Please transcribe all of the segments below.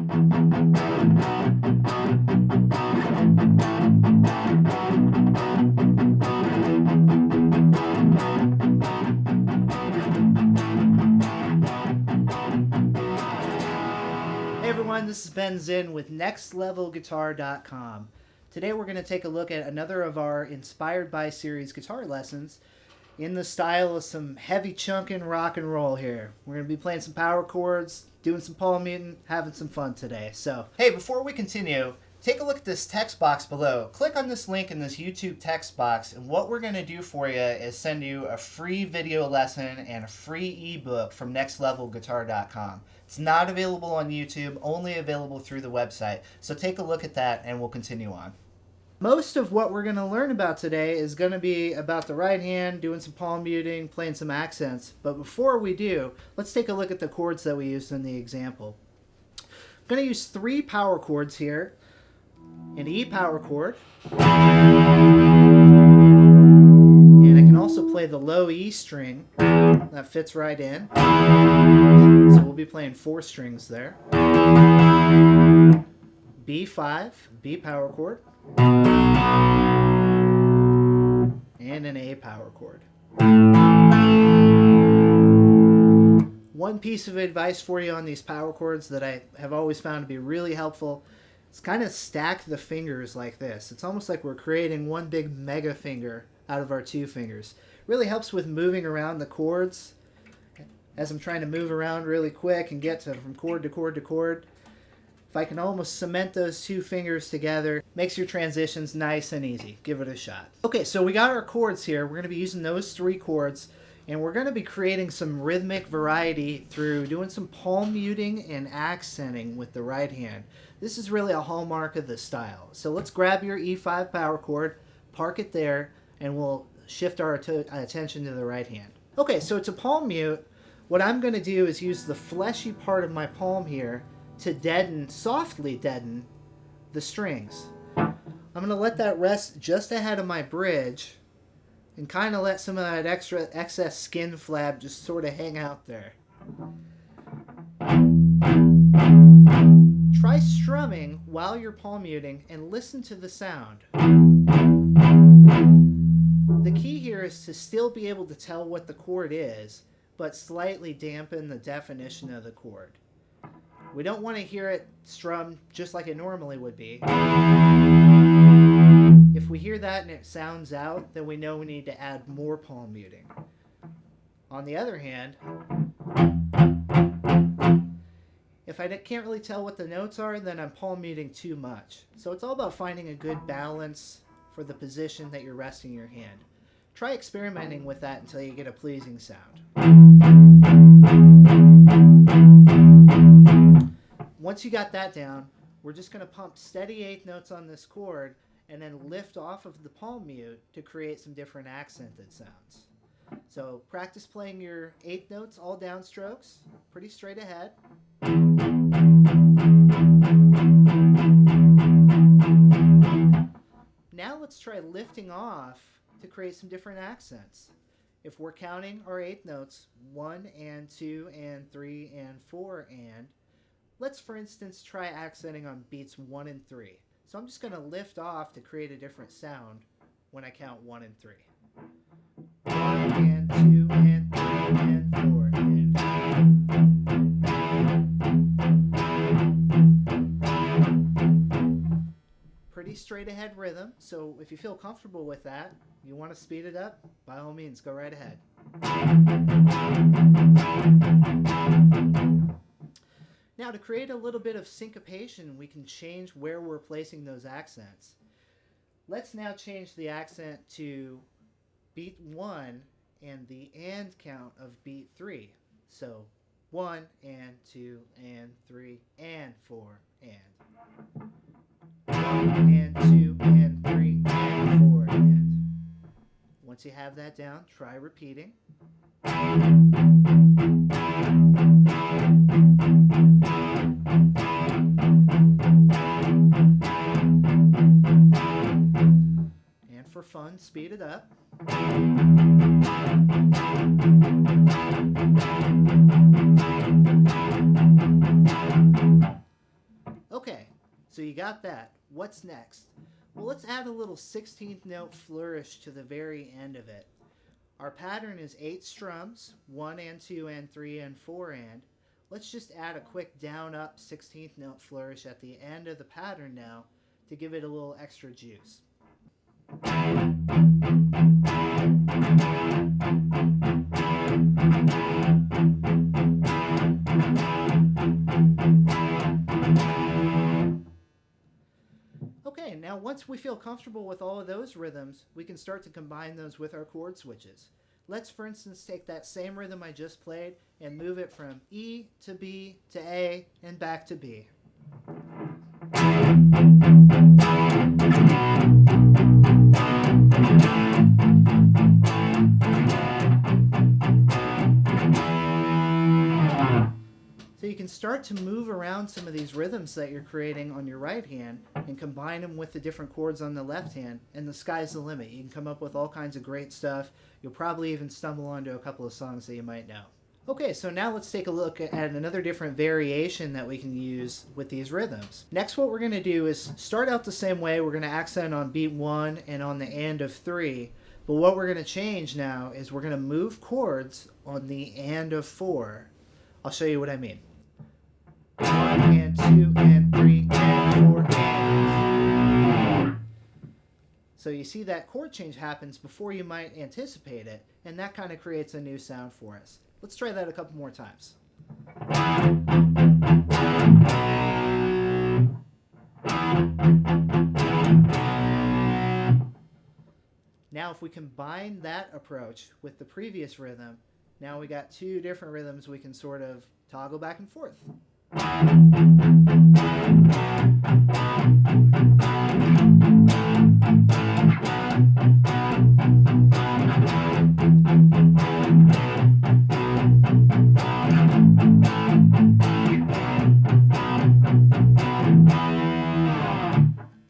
Hey everyone, this is Ben Zinn with NextLevelGuitar.com. Today we're going to take a look at another of our Inspired By series guitar lessons in the style of some heavy chunkin' rock and roll here. We're going to be playing some power chords, doing some palm muting, having some fun today. So, hey, before we continue, take a look at this text box below. Click on this link in this YouTube text box, and what we're going to do for you is send you a free video lesson and a free ebook from NextLevelGuitar.com. It's not available on YouTube, only available through the website. So take a look at that and we'll continue on. Most of what we're going to learn about today is going to be about the right hand, doing some palm muting, playing some accents. But before we do, let's take a look at the chords that we used in the example. I'm going to use 3 power chords here. An E power chord. And I can also play the low E string. That fits right in. So we'll be playing 4 strings there. B5, B power chord. And an A power chord. One piece of advice for you on these power chords that I have always found to be really helpful is kind of stack the fingers like this. It's almost like we're creating one big mega finger out of our 2 fingers. Really helps with moving around the chords as I'm trying to move around really quick and get from chord to chord to chord. If I can almost cement those 2 fingers together, makes your transitions nice and easy. Give it a shot. Okay, so we got our chords here. We're going to be using those 3 chords, and we're going to be creating some rhythmic variety through doing some palm muting and accenting with the right hand. This is really a hallmark of the style. So let's grab your E5 power chord, park it there, and we'll shift our attention to the right hand. Okay, so to palm mute, what I'm going to do is use the fleshy part of my palm here to deaden, softly deaden, the strings. I'm going to let that rest just ahead of my bridge and kind of let some of that excess skin flab just sort of hang out there. Try strumming while you're palm muting and listen to the sound. The key here is to still be able to tell what the chord is, but slightly dampen the definition of the chord. We don't want to hear it strummed just like it normally would be. If we hear that and it sounds out, then we know we need to add more palm muting. On the other hand, if I can't really tell what the notes are, then I'm palm muting too much. So it's all about finding a good balance for the position that you're resting your hand. Try experimenting with that until you get a pleasing sound. Once you got that down, we're just going to pump steady 8th notes on this chord and then lift off of the palm mute to create some different accented sounds. So practice playing your 8th notes, all downstrokes, pretty straight ahead. Now let's try lifting off to create some different accents. If we're counting our 8th notes, 1 and 2 and 3 and 4 and, let's for instance try accenting on beats 1 and 3. So I'm just going to lift off to create a different sound when I count 1 and 3. 1 and 2 and 3 and 4 and. Pretty straight ahead rhythm, so if you feel comfortable with that, you want to speed it up, by all means, go right ahead. Now to create a little bit of syncopation, we can change where we're placing those accents. Let's now change the accent to beat 1 and the and count of beat 3. So 1 and 2 and 3 and 4 and. 1 and 2 and 3 and 4 and. Once you have that down, try repeating. And for fun, speed it up. So you got that. What's next? Well, let's add a little 16th note flourish to the very end of it. Our pattern is 8 strums, 1 and 2 and 3 and 4 and. Let's just add a quick down up 16th note flourish at the end of the pattern now to give it a little extra juice. Okay, now once we feel comfortable with all of those rhythms, we can start to combine those with our chord switches. Let's, for instance, take that same rhythm I just played and move it from E to B to A and back to B. So you can start to move around some of these rhythms that you're creating on your right hand and combine them with the different chords on the left hand, and the sky's the limit. You can come up with all kinds of great stuff. You'll probably even stumble onto a couple of songs that you might know. Okay, so now let's take a look at another different variation that we can use with these rhythms. Next, what we're going to do is start out the same way. We're going to accent on beat 1 and on the and of 3. But what we're going to change now is we're going to move chords on the and of 4. I'll show you what I mean. 1 and 2 and 3 and 4 and. So you see that chord change happens before you might anticipate it, and that kind of creates a new sound for us. Let's try that a couple more times. Now if we combine that approach with the previous rhythm, now we got 2 different rhythms we can sort of toggle back and forth.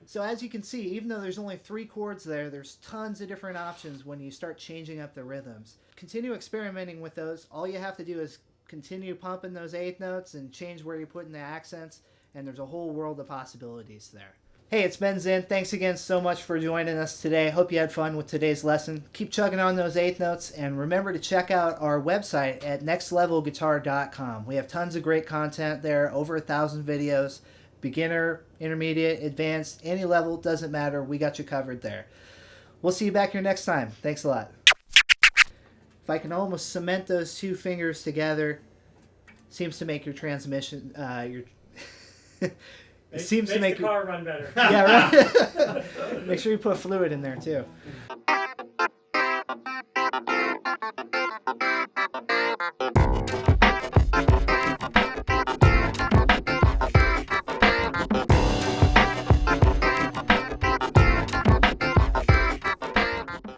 So as you can see, even though there's only 3 chords there, there's tons of different options when you start changing up the rhythms. Continue experimenting with those. All you have to do is continue pumping those 8th notes and change where you're putting the accents, and there's a whole world of possibilities there. Hey, it's Ben Zinn. Thanks again so much for joining us today. Hope you had fun with today's lesson. Keep chugging on those 8th notes, and remember to check out our website at nextlevelguitar.com. We have tons of great content there, over 1,000 videos. Beginner, intermediate, advanced, any level, doesn't matter. We got you covered there. We'll see you back here next time. Thanks a lot. If I can almost cement those 2 fingers together, seems to make your transmission, it seems to make the car run better. Yeah, right. Make sure you put fluid in there too.